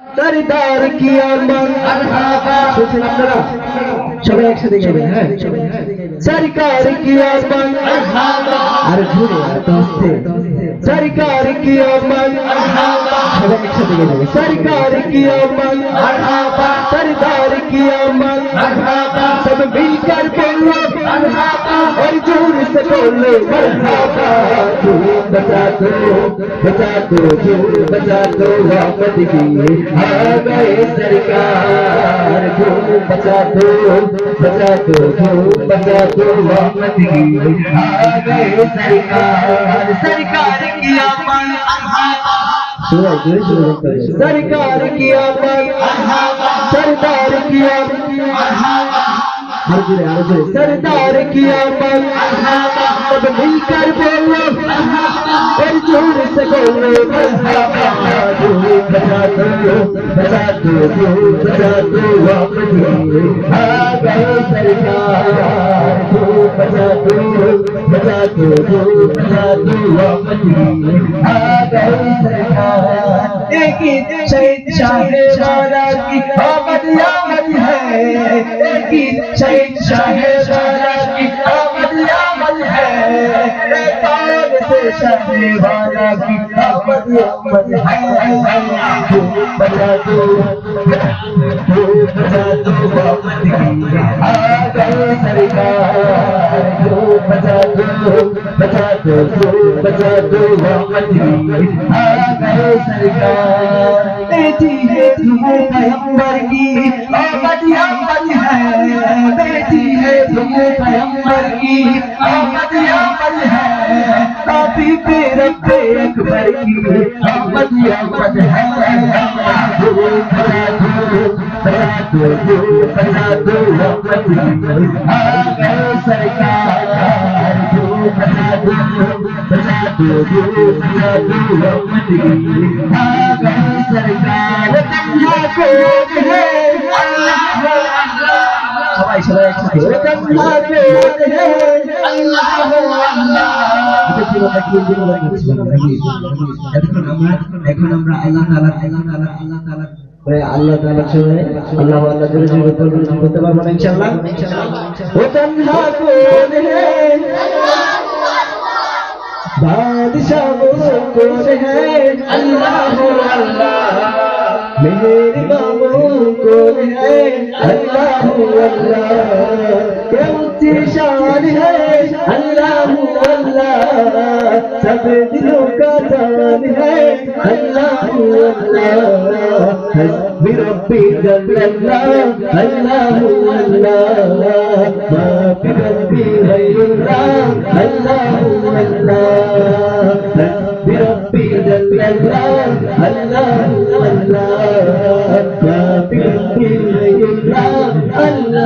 सरदार की आमद শুনছেন আপনারা সবাই একসাথে গাইবেন হ্যাঁ सरकार की आमद আর জোরে আর আস্তে सरकार की आमद সবাই একসাথে গাইবেন सरकार की आमद सरदार की आमद सब मिलकर बोलो और जोर से बोलो मरहबा बचा दो बचा दो वापस की आ गए सरकार बचा दो वापस की आ गए सरकार की आमद सरकार की आमद सरदार की आमद सरदार की आमद सब मिलकर बोलो और जोर से बोलो बचा दो वापस आ गए सरकार बचा दो वापस आ गए सरकार एक शहीद शाहवारा की आमद है एक शहीद शाहवारा की आमद है से शाहवारा की आमद है बचा दो वापस आ गए सरकार बचा दो वापस आ गए सरकार बेटी है तुम्हें पैगंबर की आमद है बेटी है तुम्हें पैगंबर की आमद है काफी पे रब्बे अकबर की आमद है बचा दो वापस आ गए सरकार बचा दो वापस आ गए सरकार तन्हा कोड है সবাই একসাথে তन्हा कोड है এখন আমরা আল্লাহ তাআলা শুনে আল্লাহ করতে পারবো না ইনশাআল্লাহ ও তन्हा कोड है बादशाह वो कौन है अल्लाह मेरे बाबू कौन है अल्लाह क्या ऊंची शान है अल्लाह सब दिलों का जान है अल्लाह हस्बी रब्बी जल्लल्लाह अल्लाह माफी रब्बी गैरुल्लाह अल्लाह हस्बी रब्बी जल्लल्लाह अल्लाह माफी रब्बी गैरुल्लाह अल्लाह